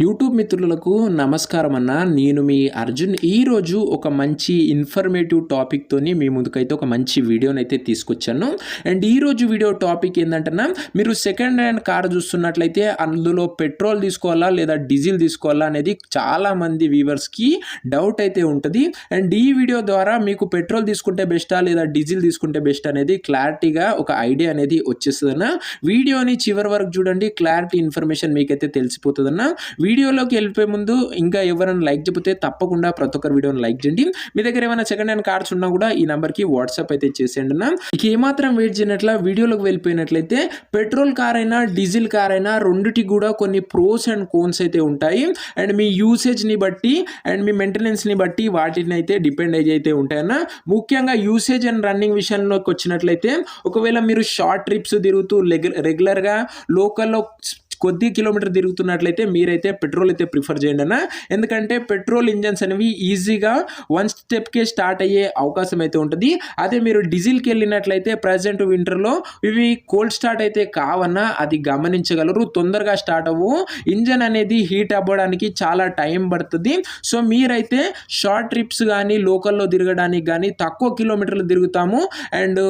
YouTube మిత్రులకు నమస్కారం అన్న. నేను మీ అర్జున్. ఈరోజు ఒక మంచి ఇన్ఫర్మేటివ్ టాపిక్‌తోని మీ ముందుకైతే ఒక మంచి వీడియోనైతే తీసుకొచ్చాను. అండ్ ఈరోజు వీడియో టాపిక్ ఏందంటేనా, మీరు సెకండ్ హ్యాండ్ కార్ చూస్తున్నట్లయితే అందులో పెట్రోల్ తీసుకోవాలా లేదా డీజిల్ తీసుకోవాలా అనేది చాలామంది వ్యూవర్స్‌కి డౌట్ అయితే ఉంటది. అండ్ ఈ వీడియో ద్వారా మీకు పెట్రోల్ తీసుకుంటే బెస్టా లేదా డీజిల్ తీసుకుంటే బెస్ట్ అనేది క్లారిటీగా ఒక ఐడియా అనేది వచ్చేస్తదన్న. వీడియోని చివరి వరకు చూడండి, క్లారిటీ ఇన్ఫర్మేషన్ మీకైతే తెలిసిపోతదన్న. వీడియోలోకి వెళ్ళిపోయే ముందు ఇంకా ఎవరైనా లైక్ చెబితే తప్పకుండా ప్రతి ఒక్కరు వీడియోని లైక్ చేయండి. మీ దగ్గర ఏమైనా సెకండ్ హ్యాండ్ కార్స్ ఉన్నా కూడా ఈ నెంబర్కి వాట్సాప్ అయితే చేసేయండి అన్న. ఇక ఏమాత్రం వెయిట్ చేయనట్ల వీడియోలోకి వెళ్ళిపోయినట్లయితే పెట్రోల్ కార్ అయినా డీజిల్ కార్ అయినా రెండిటికి కూడా కొన్ని ప్రోస్ అండ్ కోన్స్ అయితే ఉంటాయి. అండ్ మీ యూసేజ్ని బట్టి అండ్ మీ మెయింటెనెన్స్ని బట్టి వాటిని అయితే డిపెండ్ అయితే ఉంటాయన్న. ముఖ్యంగా యూసేజ్ అండ్ రన్నింగ్ విషయంలోకి వచ్చినట్లయితే ఒకవేళ మీరు షార్ట్ ట్రిప్స్ తిరుగుతూ రెగ్యులర్గా లోకల్లో కొద్ది కిలోమీటర్ తిరుగుతున్నట్లయితే మీరైతే పెట్రోల్ అయితే ప్రిఫర్ చేయండి అన్న. ఎందుకంటే పెట్రోల్ ఇంజన్స్ అనేవి ఈజీగా వన్ స్టెప్కే స్టార్ట్ అయ్యే అవకాశం అయితే ఉంటుంది. అదే మీరు డీజిల్కి వెళ్ళినట్లయితే ప్రజెంట్ వింటర్లో ఇవి కోల్డ్ స్టార్ట్ అయితే కావన్నా, అది గమనించగలరు. తొందరగా స్టార్ట్ అవ్వు, ఇంజన్ అనేది హీట్ అవ్వడానికి చాలా టైం పడుతుంది. సో మీరైతే షార్ట్ ట్రిప్స్ కానీ లోకల్లో తిరగడానికి కానీ తక్కువ కిలోమీటర్లు తిరుగుతాము అండ్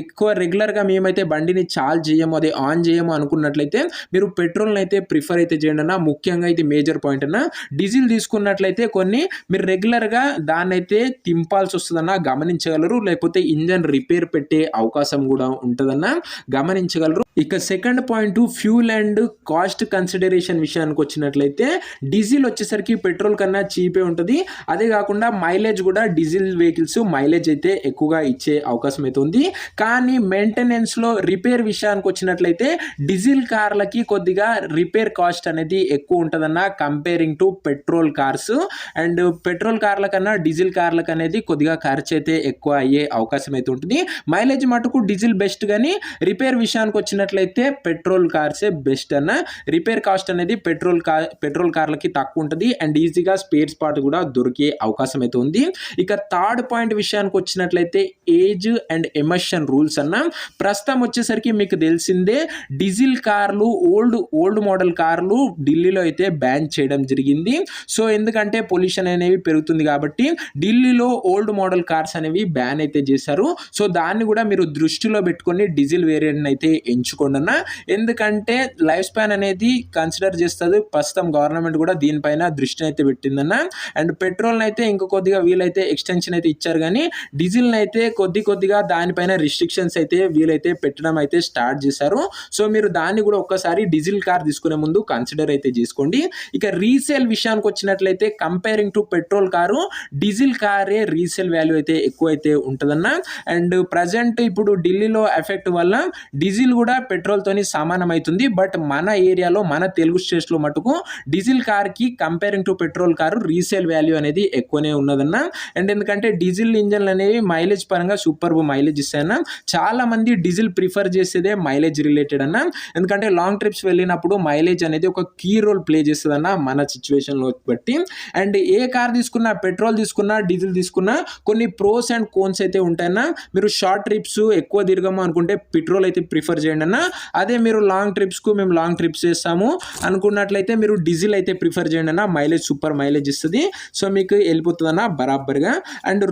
ఎక్కువ రెగ్యులర్గా మేమైతే బండిని చార్జ్ చేయము, అది ఆన్ చేయము అనుకున్నట్లయితే మీరు పెట్రోల్ని అయితే ప్రిఫర్ అయితే చేయండి అన్న. ముఖ్యంగా ఇది మేజర్ పాయింట్ అన్న. డీజిల్ తీసుకున్నట్లయితే కొన్ని మీరు రెగ్యులర్గా దాన్ని అయితే తింపాల్సి వస్తుందన్న, గమనించగలరు. లేకపోతే ఇంజన్ రిపేర్ పెట్టే అవకాశం కూడా ఉంటుందన్న, గమనించగలరు. ఇక second point fuel and cost consideration విషయానికి వచ్చినట్లయితే డీజిల్ వచ్చేసరికి పెట్రోల్ కన్నా చీపే ఉంటుంది. అదే కాకుండా మైలేజ్ కూడా డీజిల్ వెహికల్స్ మైలేజ్ అయితే ఎక్కువగా ఇచ్చే అవకాశం అయితే ఉంది. కానీ మెయింటెనెన్స్లో రిపేర్ విషయానికి వచ్చినట్లయితే డీజిల్ కార్లకి కొద్దిగా రిపేర్ కాస్ట్ అనేది ఎక్కువ ఉంటుందన్న, comparing to petrol cars. And petrol కార్ల కన్నా డీజిల్ కార్లకు అనేది కొద్దిగా ఖర్చు అయితే ఎక్కువ అయ్యే అవకాశం అయితే ఉంటుంది. మైలేజ్ మటుకు డీజిల్ బెస్ట్, కానీ రిపేర్ విషయానికి వచ్చినట్లయితే పెట్రోల్ కార్సే బెస్ట్ అన్న. రిపేర్ కాస్ట్ అనేది పెట్రోల్ కార్లకి తక్కువ ఉంటుంది అండ్ ఈజీగా స్పేర్ స్పాట్ కూడా దొరికే అవకాశం అయితే ఉంది. ఇక థర్డ్ పాయింట్ విషయానికి వచ్చినట్లయితే ఏజ్ అండ్ ఎమిషన్ రూల్స్ అన్న. ప్రస్తుతం వచ్చేసరికి మీకు తెలిసిందే, డీజిల్ కార్లు ఓల్డ్ మోడల్ కార్లు ఢిల్లీలో అయితే బ్యాన్ చేయడం జరిగింది. సో ఎందుకంటే పొల్యూషన్ అనేవి పెరుగుతుంది కాబట్టి ఢిల్లీలో ఓల్డ్ మోడల్ కార్స్ అనేవి బ్యాన్ అయితే చేశారు. సో దాన్ని కూడా మీరు దృష్టిలో పెట్టుకొని డీజిల్ వేరియంట్ అయితే ఎంచుకోండి అన్న. ఎందుకంటే లైఫ్ స్పాన్ అనేది కన్సిడర్ చేస్తుంది. ప్రస్తుతం గవర్నమెంట్ కూడా దీనిపైన దృష్టిని అయితే పెట్టిందన్న. అండ్ పెట్రోల్ని అయితే ఇంకో కొద్దిగా వీలైతే ఎక్స్టెన్షన్ అయితే ఇచ్చారు, కానీ డీజిల్ని అయితే కొద్దిగా దానిపైన రిస్ట్రిక్షన్స్ అయితే వీలైతే పెట్టడం అయితే స్టార్ట్ చేశారు. సో మీరు దాన్ని కూడా ఒక్కసారి డీజిల్ కార్ తీసుకునే ముందు కన్సిడర్ అయితే చేసుకోండి. ఇక రీసేల్ విషయానికి వచ్చినట్లయితే comparing to petrol car diesel కారే రీసేల్ వాల్యూ అయితే ఎక్కువ అయితే ఉంటుందన్న. అండ్ ప్రజెంట్ ఇప్పుడు ఢిల్లీలో ఎఫెక్ట్ వల్ల డీజిల్ కూడా పెట్రోల్ తోని సమానం అవుతుంది. బట్ మన ఏరియాలో మన తెలుగు స్టేట్స్ లో మటుకు డీజిల్ కార్ కి comparing to petrol car resale value అనేది ఎక్కువనే ఉన్నదన్న. అండ్ ఎందుకంటే డీజిల్ ఇంజన్లు అనేవి మైలేజ్ పరంగా సూపర్ మైలేజ్ ఇస్తాయన్న. చాలా మంది డీజిల్ ప్రిఫర్ చేసేదే మైలేజ్ రిలేటెడ్ అన్న. ఎందుకంటే లాంగ్ ట్రిప్స్ వెళ్ళినప్పుడు మైలేజ్ అనేది ఒక కీ రోల్ ప్లే చేస్తుందన్న మన సిచ్యువేషన్లో బట్టి. అండ్ ఏ కార్ తీసుకున్నా, పెట్రోల్ తీసుకున్నా డీజిల్ తీసుకున్నా కొన్ని ప్రోస్ అండ్ కోన్స్ అయితే ఉంటాయన్న. మీరు షార్ట్ ట్రిప్స్ ఎక్కువ తిరగము అనుకుంటే పెట్రోల్ అయితే ప్రిఫర్ చేయండి అన్న. అదే మీరు లాంగ్ ట్రిప్స్కు మేము లాంగ్ ట్రిప్స్ చేస్తాము అనుకున్నట్లయితే మీరు డీజిల్ అయితే ప్రిఫర్ చేయండి అన్న. మైలేజ్ సూపర్ మైలేజ్ ఇస్తుంది. సో మీకు వెళ్ళిపోతుంది అన్న బరాబర్గా. అండ్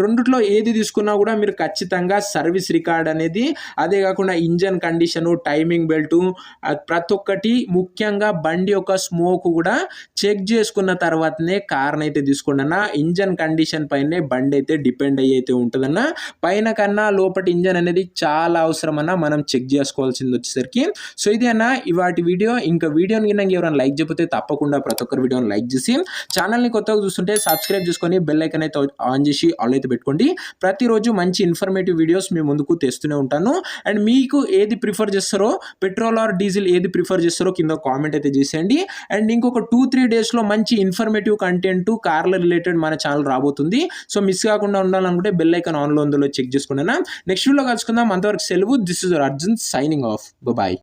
రెండిట్లో ఏది తీసుకున్నా కూడా మీరు ఖచ్చితంగా సర్వీస్ రికార్డ్ అనేది, అదే కాకుండా ఇంజన్ కండిషను, టైమింగ్ బెల్టు, ప్రతి ఒక్కటి, ముఖ్యంగా బండి యొక్క స్మోక్ కూడా చెక్ చేసుకున్న తర్వాతనే కార్ని అయితే తీసుకోండి అన్న. ఇంజన్ కండిషన్ పైనే బండి అయితే డిపెండ్ అయితే ఉంటుందన్న. పైన కన్నా లోపటి ఇంజన్ అనేది చాలా అవసరం అన్న, మనం చెక్ చేసుకోవాల్సింది వచ్చేసరికి. సో ఇది అన్న ఇవాటి వీడియో. ఇంకా వీడియోని కింద ఎవరైనా లైక్ చెప్పితే తప్పకుండా ప్రతి ఒక్కరు వీడియోని లైక్ చేసి ఛానల్ని కొత్తగా చూస్తుంటే సబ్స్క్రైబ్ చేసుకొని బెల్ ఐకాన్ అయితే ఆన్ చేసి ఆల్ అయితే పెట్టుకోండి. ప్రతిరోజు మంచి ఇన్ఫర్మేటివ్ వీడియోస్ మీ ముందుకు తెస్తూనే ఉంటాను. అండ్ మీకు ఏది ప్రిఫర్ చేస్తారో, పెట్రోల్ ఆర్ డీజిల్ ఏది ప్రిఫర్ చేస్తారో కింద కామెంట్ అయితే చేసేయండి. అండ్ ఇంకొక 2-3 డేస్లో మంచి ఇన్ఫర్మేటివ్ కంటెంట్ కార్ల రిలేటెడ్ మన ఛానల్ రాబోతుంది. సో మిస్ కాకుండా ఉండాలనుకుంటే బెల్ ఐకాన్ ఆన్లో ఉందో చెక్ చేసుకున్నాను. నెక్స్ట్ వీడియోలో కలుసుకుందాం. అంతవరకు సెలవు. This is Arjun signing off. Bye.